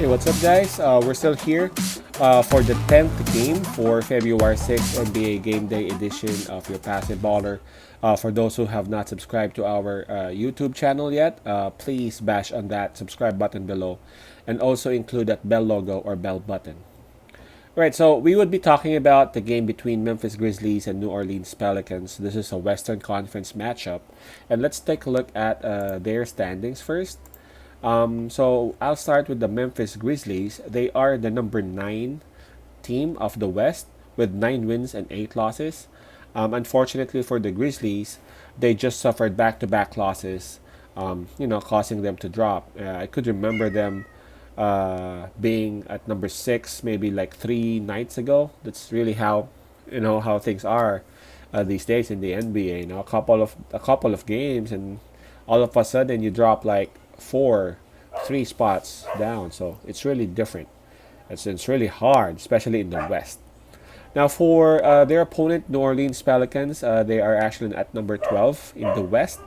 Hey, what's up, guys? We're still here for the 10th game for February 6th NBA Game Day edition of your Passive Baller. For those who have not subscribed to our YouTube channel yet, please bash on that subscribe button below and also include that bell logo or bell button. Right, so we would be talking about the game between Memphis Grizzlies and New Orleans Pelicans. This is a Western Conference matchup. And let's take a look at their standings first. So I'll start with the Memphis Grizzlies. They are the number 9 team of the West with 9 wins and 8 losses. Unfortunately for the Grizzlies, they just suffered back-to-back losses, causing them to drop. I could remember them being at number 6 maybe like 3 nights ago. That's really how things are these days in the NBA. A couple of games, and all of a sudden you drop like 3 spots down. So it's really different. It's really hard, especially in the West. Now, for their opponent, New Orleans Pelicans, they are actually at number 12 in the West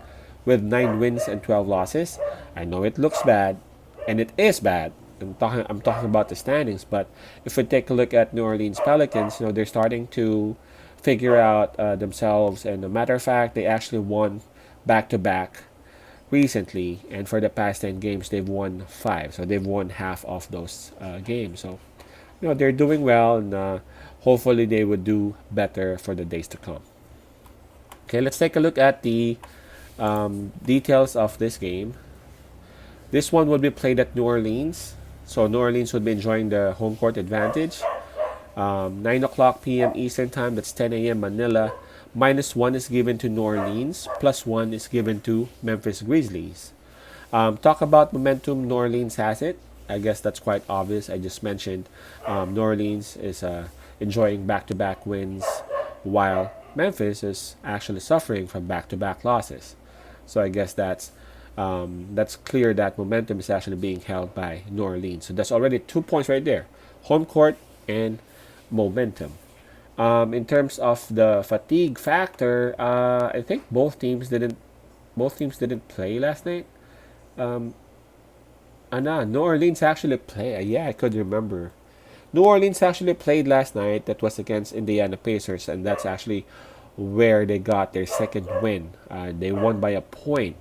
with 9 wins and 12 losses. I know it looks bad, and it is bad. I'm talking about the standings, but if we take a look at New Orleans Pelicans, they're starting to figure out themselves. And a matter of fact, they actually won back to back recently, and for the past 10 games, they've won 5. So they've won half of those games. So they're doing well, and hopefully they would do better for the days to come. Okay, let's take a look at the details of this game. This one would be played at New Orleans. So New Orleans would be enjoying the home court advantage. 9 o'clock p.m. Eastern Time, that's 10 a.m. Manila. -1 is given to New Orleans. +1 is given to Memphis Grizzlies. Talk about momentum. New Orleans has it. I guess that's quite obvious. I just mentioned New Orleans is enjoying back-to-back wins, while Memphis is actually suffering from back-to-back losses. So I guess that's clear that momentum is actually being held by New Orleans. So that's already 2 points right there. Home court and momentum. In terms of the fatigue factor, I think both teams didn't play last night. New Orleans actually played. Yeah, I could remember. New Orleans actually played last night. That was against Indiana Pacers, and that's actually where they got their second win. They won by a point.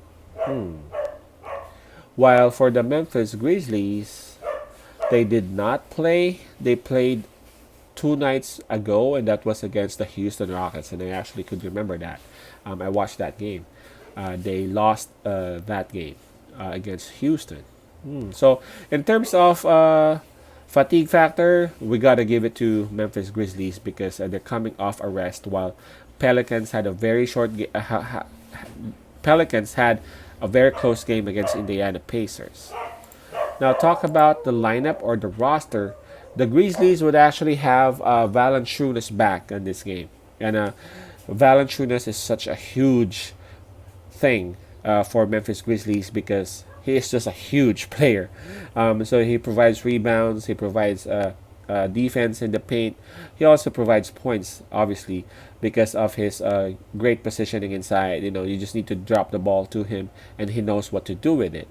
While for the Memphis Grizzlies, they did not play. They played 2 nights ago, and that was against the Houston Rockets, and I actually could remember that. I watched that game. They lost that game against Houston. So in terms of fatigue factor, we gotta give it to Memphis Grizzlies because they're coming off a rest, while Pelicans had a very short Pelicans had a very close game against Indiana Pacers. Now, talk about the lineup or the roster. The Grizzlies would actually have Valanciunas back in this game, and Valanciunas is such a huge thing for Memphis Grizzlies because he is just a huge player. So he provides rebounds, he provides defense in the paint. He also provides points, obviously, because of his great positioning inside. You just need to drop the ball to him, and he knows what to do with it.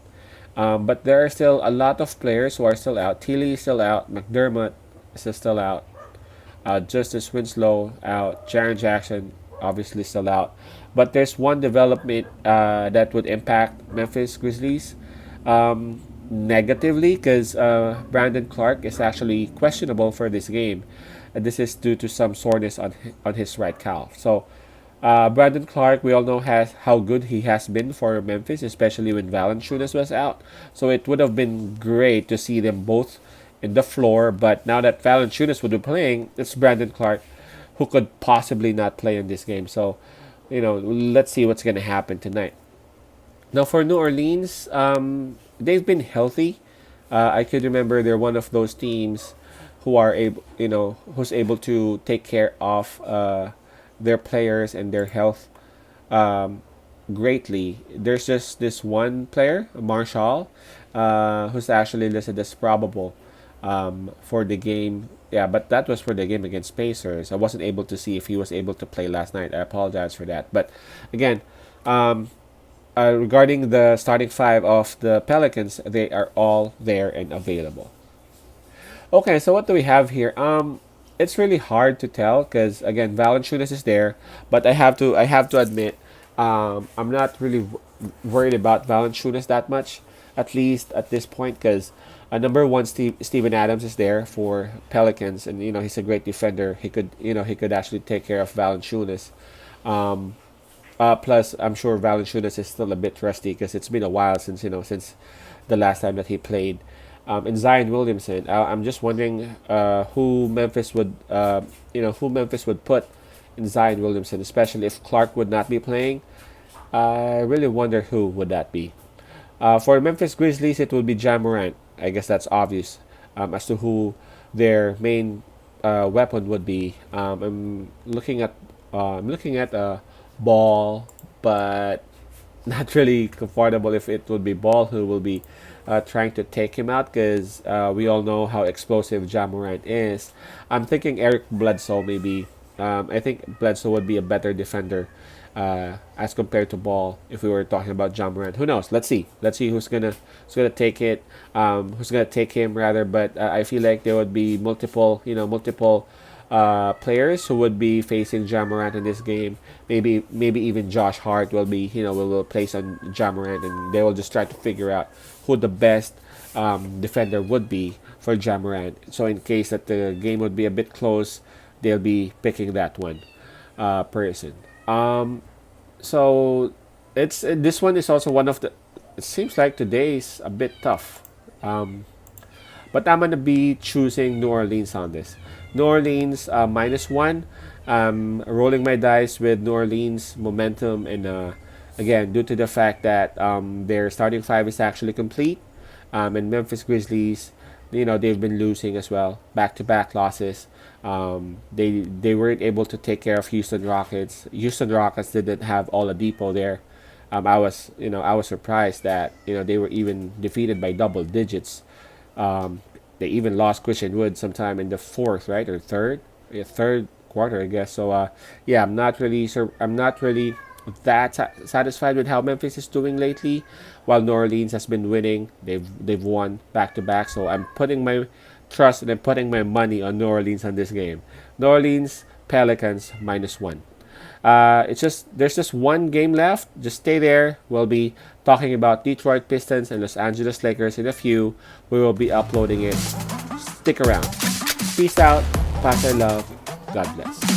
But there are still a lot of players who are still out. Tilly is still out. McDermott is still out. Justice Winslow out. Jaren Jackson obviously still out. But there's one development that would impact Memphis Grizzlies negatively because Brandon Clark is actually questionable for this game. And this is due to some soreness on his right calf. So Brandon Clark, we all know how good he has been for Memphis, especially when Valanciunas was out. So it would have been great to see them both in the floor. But now that Valanciunas would be playing, it's Brandon Clark who could possibly not play in this game. So, let's see what's going to happen tonight. Now, for New Orleans, they've been healthy. I could remember they're one of those teams who are who's able to take care of their players and their health greatly. There's just this one player, Marshall, who's actually listed as probable for the game. Yeah, but that was for the game against Pacers. I wasn't able to see if he was able to play last night. I apologize for that. But again, regarding the starting five of the Pelicans, they are all there and available. Okay, so what do we have here? It's really hard to tell because again, Valanciunas is there, but I have to admit, I'm not really worried about Valanciunas that much, at least at this point, because number one, Steven Adams is there for Pelicans, and he's a great defender. He could actually take care of Valanciunas. Um, plus, I'm sure Valanciunas is still a bit rusty because it's been a while since the last time that he played. And Zion Williamson, I'm just wondering who Memphis would put in Zion Williamson, especially if Clark would not be playing. I really wonder who would that be. For Memphis Grizzlies, it would be Ja Morant. I guess that's obvious as to who their main weapon would be. I'm looking at Ball, but not really comfortable if it would be Ball who will be trying to take him out because we all know how explosive Ja Morant is. I'm thinking Eric Bledsoe maybe. I think Bledsoe would be a better defender as compared to Ball if we were talking about Ja Morant. Who knows? Let's see. Let's see who's gonna take it. Who's gonna take him rather? But I feel like there would be multiple players who would be facing Ja Morant in this game. Maybe even Josh Hart will place on Ja Morant, and they will just try to figure out who the best defender would be for Ja Morant. So in case that the game would be a bit close, they'll be picking that one person. So it's this one is also one of the. It seems like today's a bit tough. Um, but I'm gonna be choosing New Orleans on this. New Orleans -1. Rolling my dice with New Orleans momentum, and again, due to the fact that their starting five is actually complete, and Memphis Grizzlies, they've been losing as well, back-to-back losses. They weren't able to take care of Houston Rockets. Houston Rockets didn't have Oladipo there. I was surprised that they were even defeated by double digits. They even lost Christian Wood sometime in the fourth, right, or third, yeah, third quarter, I guess. So yeah, I'm not really that satisfied with how Memphis is doing lately. While New Orleans has been winning, they've won back to back. So I'm putting my trust and I'm putting my money on New Orleans on this game. New Orleans Pelicans -1. It's just there's just one game left. Just stay there. We'll be talking about Detroit Pistons and Los Angeles Lakers in a few. We will be uploading it. Stick around. Peace out. Pass I love. God bless.